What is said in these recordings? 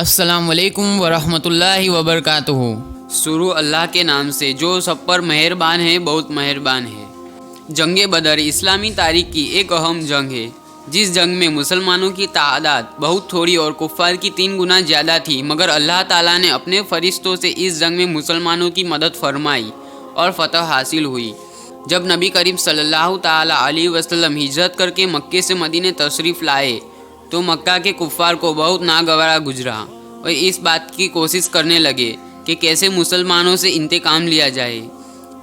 السلام علیکم ورحمۃ اللہ وبرکاتہ۔ شروع اللہ کے نام سے جو سب پر مہربان ہے، بہت مہربان ہے۔ جنگ بدر اسلامی تاریخ کی ایک اہم جنگ ہے، جس جنگ میں مسلمانوں کی تعداد بہت تھوڑی اور کفار کی 3 گنا زیادہ تھی، مگر اللہ تعالیٰ نے اپنے فرشتوں سے اس جنگ میں مسلمانوں کی مدد فرمائی اور فتح حاصل ہوئی۔ جب نبی کریم صلی اللہ تعالیٰ علیہ وسلم ہجرت کر کے مکے سے مدینے تشریف لائے تو مکہ کے کفار کو بہت ناگوارا گزرا اور اس بات کی کوشش کرنے لگے کہ کیسے مسلمانوں سے انتقام لیا جائے۔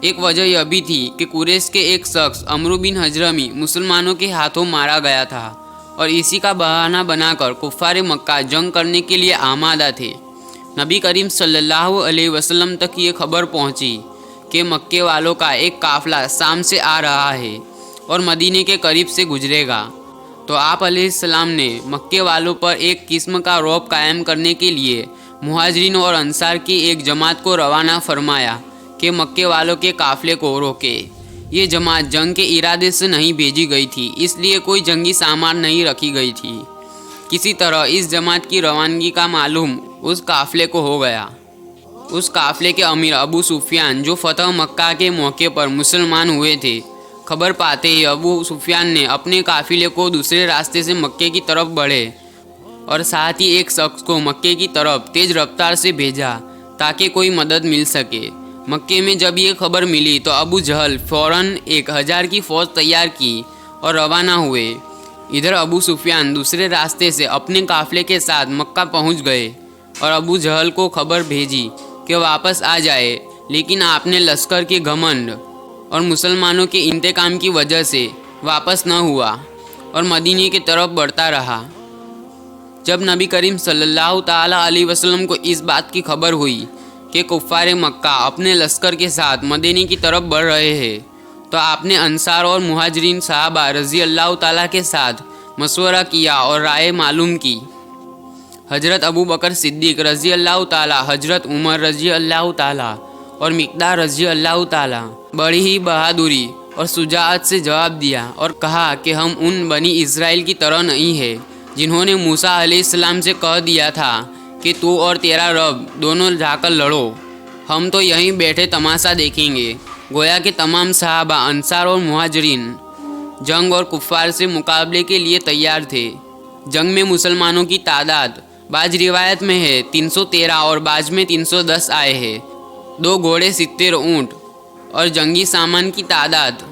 ایک وجہ یہ بھی تھی کہ قریش کے ایک شخص عمرو بن حضرمی مسلمانوں کے ہاتھوں مارا گیا تھا اور اسی کا بہانہ بنا کر کفار مکہ جنگ کرنے کے لیے آمادہ تھے۔ نبی کریم صلی اللہ علیہ وسلم تک یہ خبر پہنچی کہ مکے والوں کا ایک قافلہ شام سے آ رہا ہے اور مدینے کے قریب سے گزرے گا، تو آپ علیہ السلام نے مکے والوں پر ایک قسم کا رعب قائم کرنے کے لیے مہاجرین اور انصار کی ایک جماعت کو روانہ فرمایا کہ مکے والوں کے قافلے کو روکے۔ یہ جماعت جنگ کے ارادے سے نہیں بھیجی گئی تھی، اس لیے کوئی جنگی سامان نہیں رکھی گئی تھی۔ کسی طرح اس جماعت کی روانگی کا معلوم اس قافلے کو ہو گیا۔ اس قافلے کے امیر ابو سفیان، جو فتح مکہ کے موقع پر مسلمان ہوئے تھے، خبر پاتے ہی ابو سفیان نے اپنے قافلے کو دوسرے راستے سے مکے کی طرف بڑھے اور ساتھ ہی ایک شخص کو مکے کی طرف تیز رفتار سے بھیجا تاکہ کوئی مدد مل سکے۔ مکے میں جب یہ خبر ملی تو ابو جہل فوراً 1000 کی فوج تیار کی اور روانہ ہوئے۔ ادھر ابو سفیان دوسرے راستے سے اپنے قافلے کے ساتھ مکہ پہنچ گئے اور ابو جہل کو خبر بھیجی کہ واپس آ جائے، لیکن آپ نے لشکر کے گھمنڈ اور مسلمانوں کے انتقام کی وجہ سے واپس نہ ہوا اور مدینے کی طرف بڑھتا رہا۔ جب نبی کریم صلی اللہ تعالیٰ علیہ وسلم کو اس بات کی خبر ہوئی کہ کفار مکہ اپنے لشکر کے ساتھ مدینے کی طرف بڑھ رہے ہیں، تو آپ نے انصار اور مہاجرین صحابہ رضی اللہ تعالیٰ کے ساتھ مشورہ کیا اور رائے معلوم کی۔ حضرت ابو بکر صدیق رضی اللہ تعالیٰ، حضرت عمر رضی اللہ تعالیٰ اور مقدار رضی اللہ تعالیٰ بڑی ہی بہادری اور شجاعت سے جواب دیا اور کہا کہ ہم ان بنی اسرائیل کی طرح نہیں ہیں جنہوں نے موسیٰ علیہ السلام سے کہہ دیا تھا کہ تو اور تیرا رب دونوں جا کر لڑو، ہم تو یہیں بیٹھے تماشا دیکھیں گے۔ گویا کہ تمام صحابہ، انصار اور مہاجرین جنگ اور کفار سے مقابلے کے لیے تیار تھے۔ جنگ میں مسلمانوں کی تعداد بعض روایت میں ہے 313 اور بعض میں 310 آئے ہیں۔ 2 گھوڑے، 70 اونٹ اور جنگی سامان کی تعداد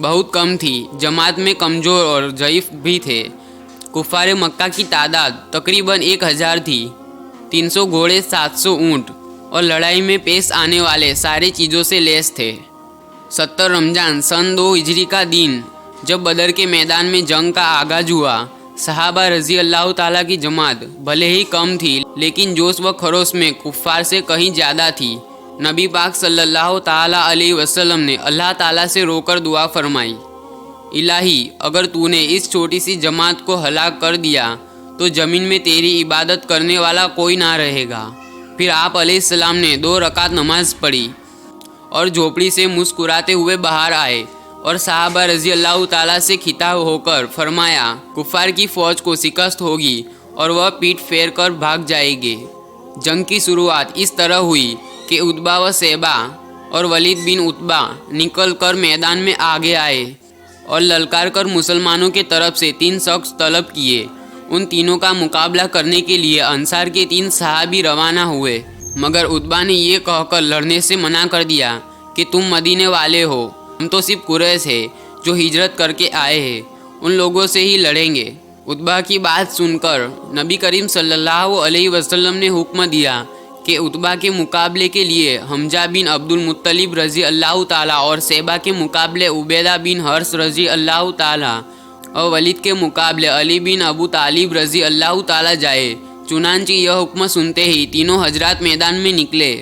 بہت کم تھی۔ جماعت میں کمزور اور ضعیف بھی تھے۔ کفار مکہ کی تعداد تقریباً 1000 تھی۔ 300 گھوڑے، 700 اونٹ اور لڑائی میں پیش آنے والے ساری چیزوں سے لیس تھے۔ 70 رمضان سن 2 ہجری کا دن جب بدر کے میدان میں جنگ کا آغاز ہوا، صحابہ رضی اللہ تعالیٰ کی جماعت بھلے ہی کم تھی، لیکن جوش و خروش میں کفار سے کہیں زیادہ تھی۔ نبی پاک صلی اللہ تعالیٰ علیہ وسلم نے اللہ تعالیٰ سے رو کر دعا فرمائی، الہی اگر تو نے اس چھوٹی سی جماعت کو ہلاک کر دیا تو زمین میں تیری عبادت کرنے والا کوئی نہ رہے گا۔ پھر آپ علیہ السلام نے 2 رکعت نماز پڑھی اور جھوپڑی سے مسکراتے ہوئے باہر آئے اور صحابہ رضی اللہ تعالیٰ سے خطاب ہو کر فرمایا، کفار کی فوج کو شکست ہوگی اور وہ پیٹ پھیر کر بھاگ جائے گے۔ جنگ کی شروعات اس طرح ہوئی کہ عتبہ و شیبہ اور ولید بن عتبہ نکل کر میدان میں آگے آئے اور للکار کر مسلمانوں کے طرف سے 3 شخص طلب کیے۔ ان تینوں کا مقابلہ کرنے کے لیے انصار کے 3 صحابی روانہ ہوئے، مگر عتبہ نے یہ کہہ کر لڑنے سے منع کر دیا کہ تم مدینے والے ہو، ہم تو صرف قریش ہیں جو ہجرت کر کے آئے ہیں، ان لوگوں سے ہی لڑیں گے۔ عتبہ کی بات سن کر نبی کریم صلی اللہ علیہ وسلم نے حکم دیا کہ عتبہ کے مقابلے کے لیے حمزہ بن عبد المطلب رضی اللہ تعالیٰ اور شیبہ کے مقابلے عبیدہ بن حرث رضی اللہ تعالیٰ اور ولید کے مقابلے علی بن ابو طالب رضی اللہ تعالیٰ جائے۔ چنانچہ یہ حکم سنتے ہی تینوں حضرات میدان میں نکلے۔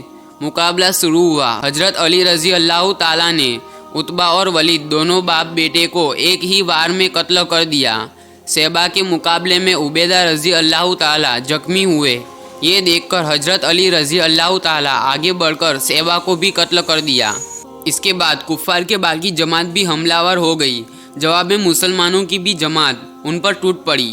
مقابلہ شروع ہوا۔ حضرت علی رضی اللہ تعالیٰ نے عتبہ اور ولید دونوں باپ بیٹے کو ایک ہی وار میں قتل کر دیا۔ شیبہ کے مقابلے میں عبیدہ رضی اللہ تعالیٰ زخمی ہوئے۔ یہ دیکھ کر حضرت علی رضی اللہ تعالیٰ آگے بڑھ کر شیبہ کو بھی قتل کر دیا۔ اس کے بعد کفار کے باقی جماعت بھی حملہ آور ہو گئی۔ جواب میں مسلمانوں کی بھی جماعت ان پر ٹوٹ پڑی۔